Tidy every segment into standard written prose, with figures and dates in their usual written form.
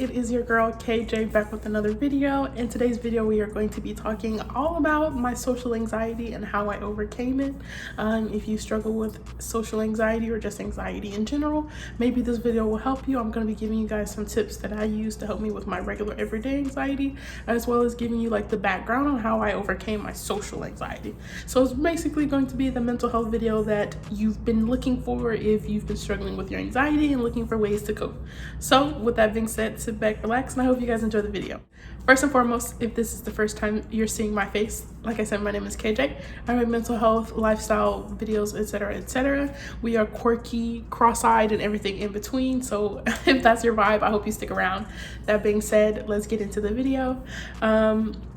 it is your girl KJ back with another video. In today's video we are going to be talking all about my social anxiety and how I overcame it. If you struggle with social anxiety or just anxiety in general, maybe this video will help you. I'm going to be giving you guys some tips that I use to help me with my regular everyday anxiety, as well as giving you like the background on how I overcame my social anxiety. So it's basically going to be the mental health video that you've been looking for if you've been struggling with your anxiety and looking for ways to cope. So with that being said, sit back, relax, and I hope you guys enjoy the video. First and foremost, if this is the first time you're seeing my face, like I said, my name is KJ. I make mental health, lifestyle videos, etc., etc. We are quirky, cross-eyed, and everything in between. So if that's your vibe, I hope you stick around. That being said, let's get into the video.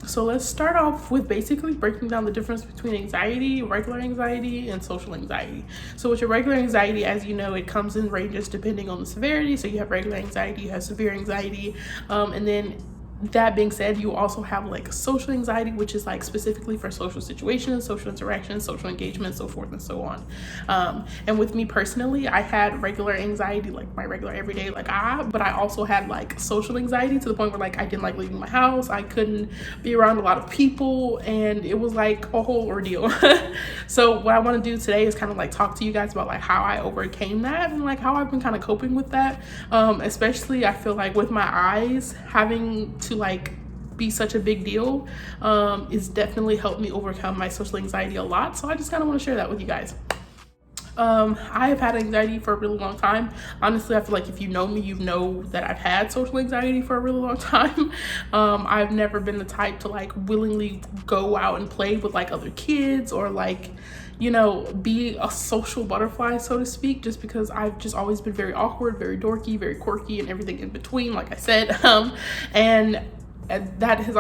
So let's start off with basically breaking down the difference between anxiety, regular anxiety, and social anxiety. So with your regular anxiety, as you know, it comes in ranges depending on the severity. So you have regular anxiety, you have severe anxiety, and then that being said, you also have like social anxiety, which is like specifically for social situations, social interactions, social engagement, so forth and so on. And with me personally, I had regular anxiety, like my regular everyday, but I also had like social anxiety to the point where like I didn't like leaving my house. I couldn't be around a lot of people, and it was like a whole ordeal. So what I want to do today is kind of like talk to you guys about like how I overcame that and like how I've been kind of coping with that. Especially I feel like with my eyes having to like be such a big deal is definitely helped me overcome my social anxiety a lot. So I just kind of want to share that with you guys. I have had anxiety for a really long time. Honestly, I feel like if you know me, you know that I've had social anxiety for a really long time. I've never been the type to like willingly go out and play with like other kids or like, you know, be a social butterfly, so to speak, just because I've just always been very awkward, very dorky, very quirky, and everything in between, like I said. And that hasn't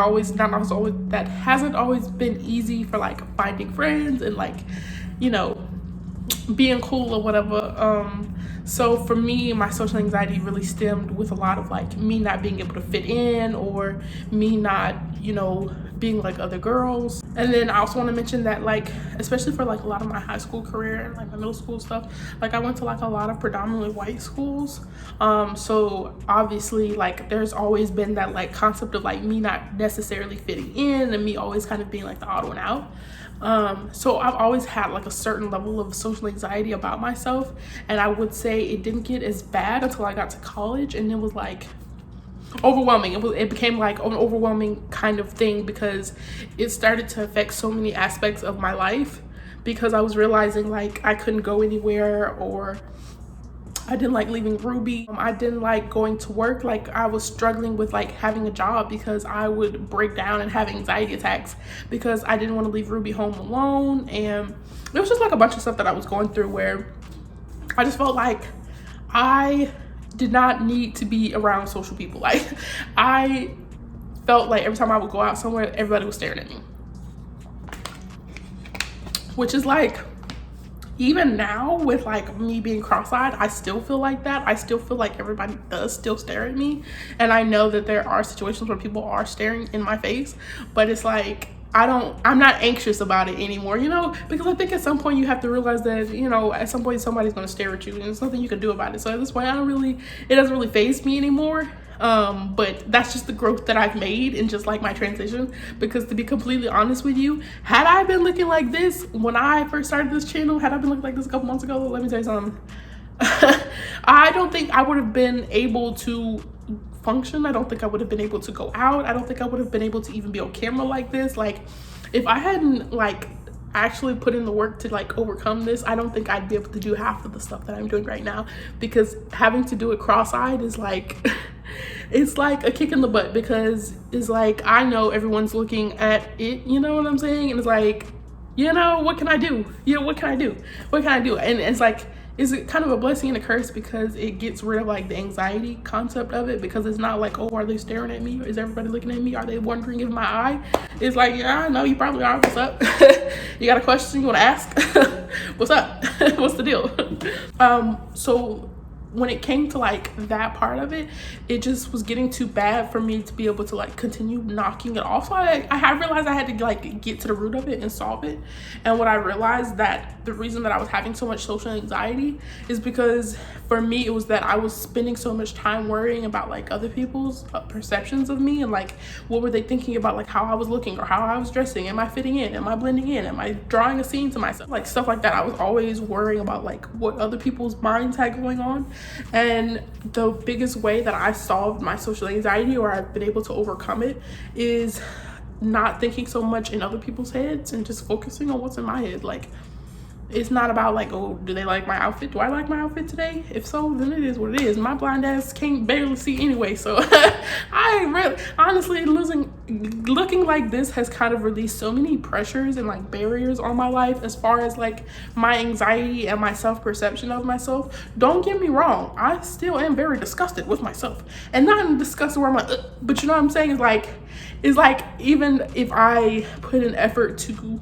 always been easy for like finding friends and like, you know, being cool or whatever. So for me, my social anxiety really stemmed with a lot of like me not being able to fit in, or me not, you know, being like other girls. And then I also want to mention that like, especially for like a lot of my high school career and like my middle school stuff, like I went to like a lot of predominantly white schools. So obviously like there's always been that like concept of like me not necessarily fitting in and me always kind of being like the odd one out. So I've always had like a certain level of social anxiety about myself, and I would say it didn't get as bad until I got to college, and it was like overwhelming. It became like an overwhelming kind of thing because it started to affect so many aspects of my life, because I was realizing like I couldn't go anywhere, or I didn't like leaving Ruby. I didn't like going to work. Like I was struggling with like having a job because I would break down and have anxiety attacks because I didn't want to leave Ruby home alone. And it was just like a bunch of stuff that I was going through where I just felt like I did not need to be around social people. Like I felt like every time I would go out somewhere, everybody was staring at me, which is like, even now with like me being cross-eyed, I still feel like that. I still feel like everybody does still stare at me. And I know that there are situations where people are staring in my face, but it's like, I'm not anxious about it anymore, you know, because I think at some point you have to realize that, you know, at some point somebody's going to stare at you and there's nothing you can do about it. So at this point, it doesn't really faze me anymore. But that's just the growth that I've made in just like my transition, because to be completely honest with you, had I been looking like this when I first started this channel, had I been looking like this a couple months ago, let me tell you something. I don't think I would have been able to function. I don't think I would have been able to go out. I don't think I would have been able to even be on camera like this. Like if I hadn't like actually put in the work to like overcome this, I don't think I'd be able to do half of the stuff that I'm doing right now, because having to do it cross-eyed is like it's like a kick in the butt, because it's like I know everyone's looking at it, you know what I'm saying? And it's like, you know, what can I do? You know, what can I do? And it's like, is it kind of a blessing and a curse, because it gets rid of like the anxiety concept of it, because it's not like, oh, are they staring at me? Is everybody looking at me? Are they wondering if my eye? It's like, yeah, I know you probably are. What's up? You got a question you want to ask? What's up? What's the deal? So when it came to like that part of it, it just was getting too bad for me to be able to like continue knocking it off. So I realized I had to like get to the root of it and solve it. And what I realized, that the reason that I was having so much social anxiety is because for me it was that I was spending so much time worrying about like other people's perceptions of me, and like what were they thinking about like how I was looking or how I was dressing. Am I fitting in? Am I blending in? Am I drawing a scene to myself? Like stuff like that. I was always worrying about like what other people's minds had going on. And the biggest way that I solved my social anxiety, or I've been able to overcome it, is not thinking so much in other people's heads and just focusing on what's in my head. Like, it's not about like, oh, do they like my outfit? Do I like my outfit today? If so, then it is what it is. My blind ass can't barely see anyway. So I really, honestly, looking like this has kind of released so many pressures and like barriers on my life as far as like my anxiety and my self-perception of myself. Don't get me wrong, I still am very disgusted with myself, and not in disgust where I'm like, ugh, but you know what I'm saying? It's like even if I put an effort to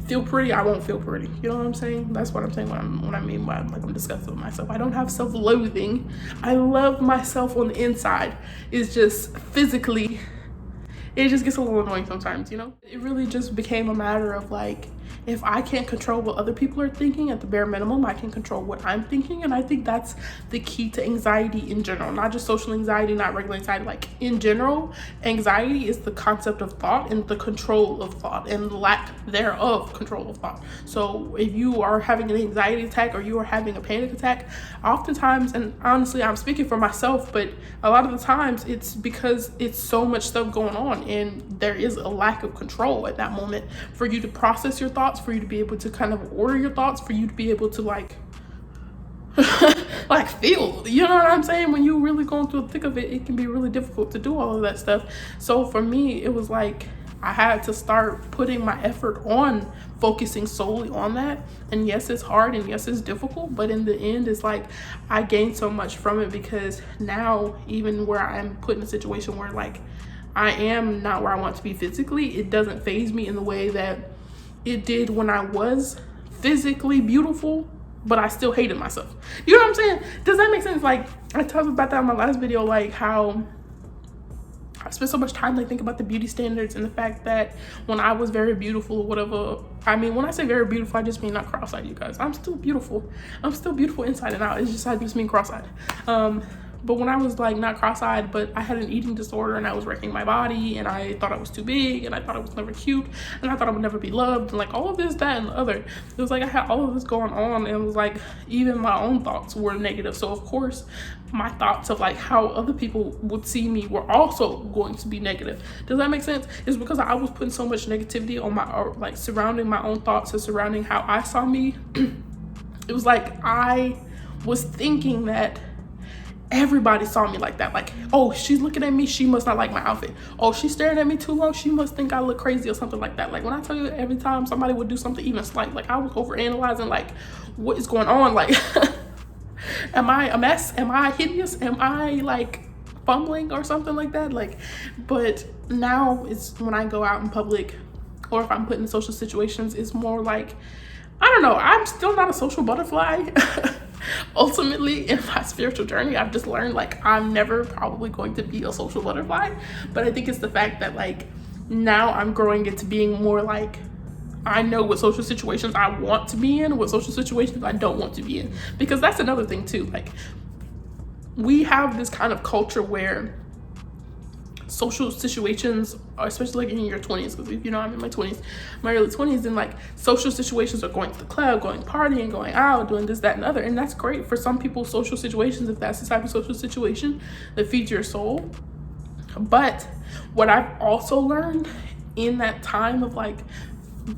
feel pretty, I won't feel pretty. You know what I'm saying? That's what I'm saying when I mean by like I'm disgusted with myself. I don't have self-loathing. I love myself on the inside. It's just physically, it just gets a little annoying sometimes, you know? It really just became a matter of like, if I can't control what other people are thinking, at the bare minimum, I can control what I'm thinking. And I think that's the key to anxiety in general, not just social anxiety, not regular anxiety. Like in general, anxiety is the concept of thought and the control of thought and lack thereof control of thought. So if you are having an anxiety attack or you are having a panic attack, oftentimes, and honestly, I'm speaking for myself, but a lot of the times it's because it's so much stuff going on and there is a lack of control at that moment for you to process your thoughts, for you to be able to kind of order your thoughts, for you to be able to like like feel, you know what I'm saying? When you're really going through the thick of it, it can be really difficult to do all of that stuff. So for me, it was like I had to start putting my effort on focusing solely on that. And yes, it's hard, and yes, it's difficult, but in the end, it's like I gained so much from it, because now even where I'm put in a situation where like I am not where I want to be physically, it doesn't faze me in the way that it did when I was physically beautiful, but I still hated myself. You know what I'm saying? Does that make sense? Like I talked about that in my last video, like how I spent so much time like thinking about the beauty standards and the fact that when I was very beautiful or whatever, I mean, when I say very beautiful, I just mean not cross-eyed, you guys. I'm still beautiful. I'm still beautiful inside and out. It's just I just mean cross-eyed. But when I was like not cross-eyed, but I had an eating disorder and I was wrecking my body, and I thought I was too big, and I thought I was never cute, and I thought I would never be loved, and like all of this, that, and the other. It was like I had all of this going on, and it was like even my own thoughts were negative. So of course, my thoughts of like how other people would see me were also going to be negative. Does that make sense? It's because I was putting so much negativity on my, like surrounding my own thoughts and surrounding how I saw me. It was like I was thinking that everybody saw me like that. Like, oh, she's looking at me, she must not like my outfit. Oh, she's staring at me too long, she must think I look crazy or something like that. Like when I tell you, every time somebody would do something even slight, like I was overanalyzing like what is going on. Like am I a mess? Am I hideous? Am I like fumbling or something like that? Like, but now it's when I go out in public or if I'm put in social situations, it's more like, I don't know, I'm still not a social butterfly. Ultimately, in my spiritual journey, I've just learned like I'm never probably going to be a social butterfly. But I think it's the fact that like now I'm growing into being more like, I know what social situations I want to be in, what social situations I don't want to be in. Because that's another thing too. Like we have this kind of culture where social situations, especially like in your 20s, because if you know I'm in my 20s, my early 20s, and like social situations are going to the club, going partying, going out, doing this, that, and other. And that's great for some people, social situations, if that's the type of social situation that feeds your soul. But what I've also learned in that time of like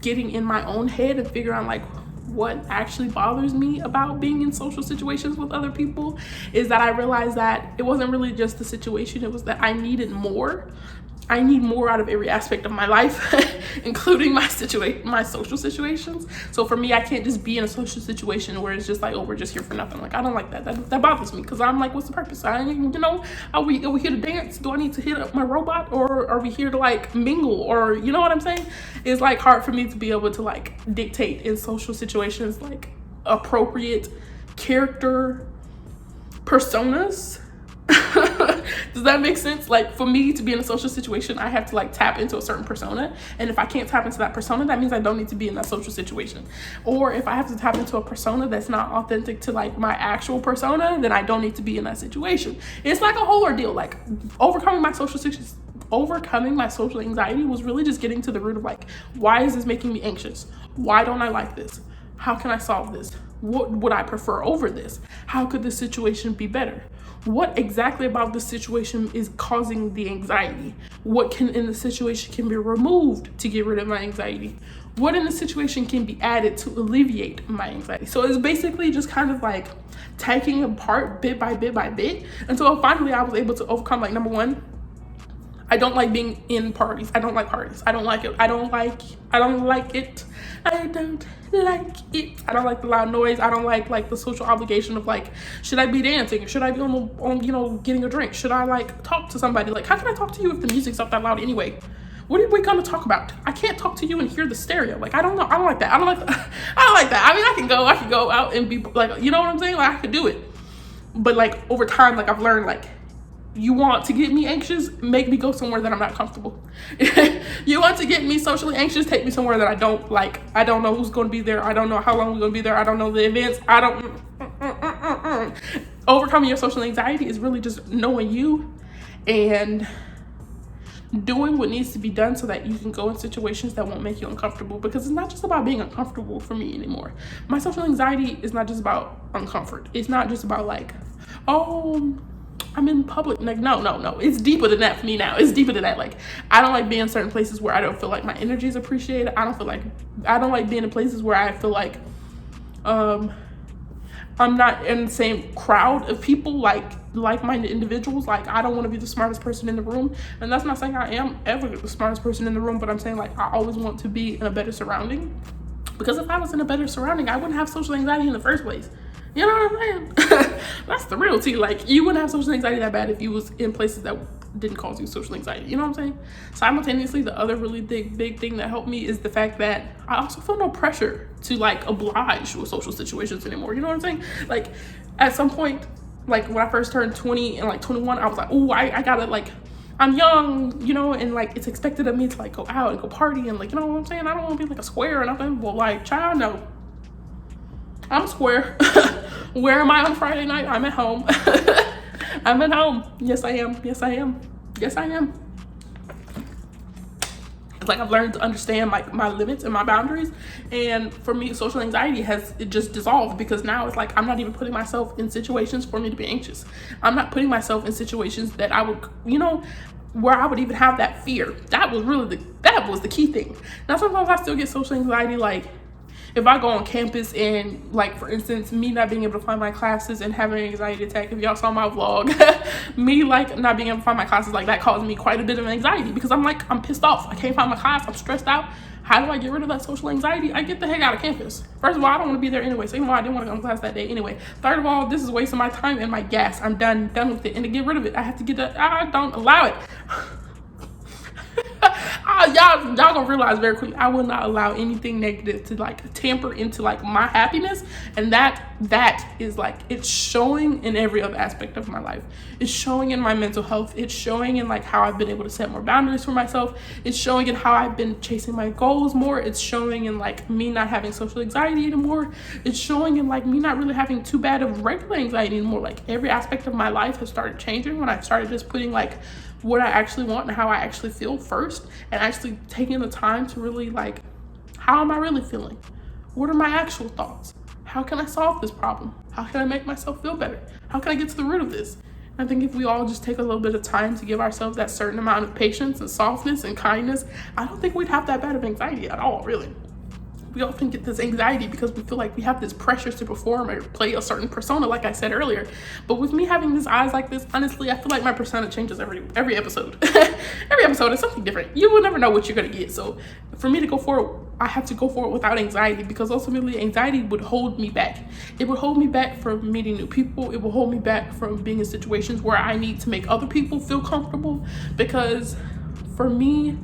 getting in my own head and figuring out like what actually bothers me about being in social situations with other people is that I realized that it wasn't really just the situation, it was that I needed more. I need more out of every aspect of my life, including my social situations. So for me, I can't just be in a social situation where it's just like, oh, we're just here for nothing. Like I don't like that. That bothers me, because I'm like, what's the purpose? Are we here to dance? Do I need to hit up my robot, or are we here to like mingle? Or you know what I'm saying? It's like hard for me to be able to like dictate in social situations like appropriate character personas. Does that make sense? Like, for me to be in a social situation, I have to like tap into a certain persona, and if I can't tap into that persona, that means I don't need to be in that social situation. Or if I have to tap into a persona that's not authentic to like my actual persona, then I don't need to be in that situation. It's like a whole ordeal. Like, overcoming my social anxiety was really just getting to the root of like, why is this making me anxious? Why don't I like this? How can I solve this? What would I prefer over this? How could this situation be better? What exactly about this situation is causing the anxiety? What can in the situation can be removed to get rid of my anxiety? What in the situation can be added to alleviate my anxiety? So it's basically just kind of like taking apart bit by bit by bit until finally I was able to overcome, like, number one, I don't like being in parties. I don't like parties. I don't like it. I don't like it. I don't like it. I don't like the loud noise. I don't like the social obligation of like, should I be dancing? Should I be on getting a drink? Should I like talk to somebody? Like, how can I talk to you if the music's not that loud anyway? What are we gonna talk about? I can't talk to you and hear the stereo. Like, I don't know. I don't like that. I don't like that. I don't like that. I mean, I can go out and be like, you know what I'm saying? Like, I could do it. But like over time, like I've learned, like, you want to get me anxious, make me go somewhere that I'm not comfortable. You want to get me socially anxious, take me somewhere that I don't like. I don't know who's going to be there. I don't know how long we're going to be there. I don't know the events. I don't. Overcoming your social anxiety is really just knowing you and doing what needs to be done so that you can go in situations that won't make you uncomfortable, because it's not just about being uncomfortable for me anymore. My social anxiety is not just about uncomfort. It's not just about like, oh, I'm in public. Like, no. It's deeper than that for me now. It's deeper than that. Like, I don't like being in certain places where I don't feel like my energy is appreciated. I don't like being in places where I feel like I'm not in the same crowd of people, like-minded individuals. Like, I don't want to be the smartest person in the room. And that's not saying I am ever the smartest person in the room, but I'm saying like I always want to be in a better surrounding. Because if I was in a better surrounding, I wouldn't have social anxiety in the first place. You know what I'm saying? That's the real tea. Like, you wouldn't have social anxiety that bad if you was in places that didn't cause you social anxiety. You know what I'm saying? Simultaneously, the other really big thing that helped me is the fact that I also feel no pressure to like oblige with social situations anymore. You know what I'm saying? Like, at some point, like when I first turned 20 and like 21, I was like, oh, I gotta, like, I'm young, you know, and like it's expected of me to like go out and go party and like, you know what I'm saying? I don't want to be like a square or nothing. Well, like, child, no. I'm square. Where am I on Friday night? I'm at home. I'm at home. Yes, I am. Yes, I am. Yes, I am. It's like I've learned to understand my limits and my boundaries. And for me, social anxiety it just dissolved, because now it's like I'm not even putting myself in situations for me to be anxious. I'm not putting myself in situations that I would, you know, where I would even have that fear. That was the key thing. Now, sometimes I still get social anxiety, like, if I go on campus and, like, for instance, me not being able to find my classes and having an anxiety attack. If y'all saw my vlog, me, like, not being able to find my classes, like, that caused me quite a bit of anxiety, because I'm pissed off. I can't find my class. I'm stressed out. How do I get rid of that social anxiety? I get the heck out of campus. First of all, I don't want to be there anyway. Second of all, I didn't want to go to class that day anyway. Third of all, this is wasting my time and my gas. I'm done with it. And to get rid of it, I have to get that. I don't allow it. Y'all gonna realize very quickly, I will not allow anything negative to like tamper into like my happiness. And that is like, it's showing in every other aspect of my life. It's showing in my mental health. It's showing in like how I've been able to set more boundaries for myself. It's showing in how I've been chasing my goals more. It's showing in like me not having social anxiety anymore. It's showing in like me not really having too bad of regular anxiety anymore. Like, every aspect of my life has started changing when I started just putting like what I actually want and how I actually feel first, and actually taking the time to really like, how am I really feeling? What are my actual thoughts? How can I solve this problem? How can I make myself feel better? How can I get to the root of this? I think if we all just take a little bit of time to give ourselves that certain amount of patience and softness and kindness, I don't think we'd have that bad of anxiety at all, really. We often get this anxiety because we feel like we have this pressure to perform or play a certain persona, like I said earlier. But with me having these eyes like this, honestly, I feel like my persona changes every episode. Every episode is something different. You will never know what you're gonna get. So for me to go forward, I have to go forward without anxiety, because ultimately anxiety would hold me back. It would hold me back from meeting new people. It will hold me back from being in situations where I need to make other people feel comfortable, because for me,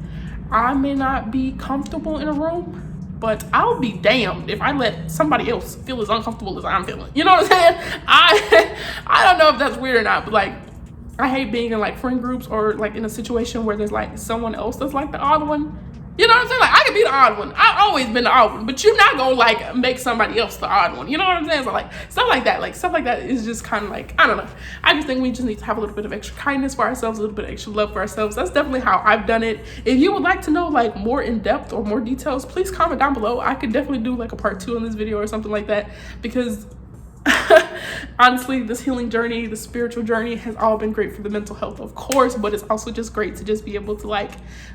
I may not be comfortable in a room, but I'll be damned if I let somebody else feel as uncomfortable as I'm feeling. You know what I'm saying? I don't know if that's weird or not, but like, I hate being in like friend groups or like in a situation where there's like someone else that's like the odd one. You know what I'm saying? Like, I could be the odd one. I've always been the odd one, but you're not gonna like make somebody else the odd one. You know what I'm saying? So like stuff like that is just kind of like, I don't know. I just think we just need to have a little bit of extra kindness for ourselves, a little bit of extra love for ourselves. That's definitely how I've done it. If you would like to know like more in depth or more details, please comment down below. I could definitely do like a part 2 on this video or something like that, because honestly, this healing journey, the spiritual journey, has all been great for the mental health, of course, but it's also just great to just be able to like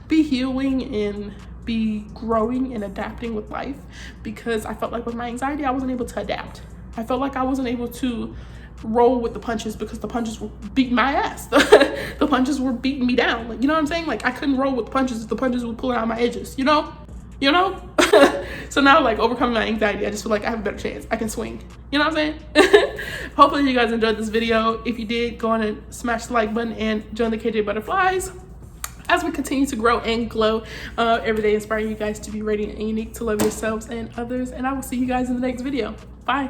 be healing and be growing and adapting with life, because I felt like with my anxiety I wasn't able to adapt. I felt like I wasn't able to roll with the punches because the punches were beating my ass. The punches were beating me down. Like, you know what I'm saying? Like, I couldn't roll with the punches. The punches were pulling out my edges, you know? So now, like, overcoming my anxiety, I just feel like I have a better chance. I can swing. You know what I'm saying? Hopefully you guys enjoyed this video. If you did, go on and smash the like button and join the KJ Butterflies as we continue to grow and glow, every day inspiring you guys to be radiant and unique, to love yourselves and others. And I will see you guys in the next video. Bye.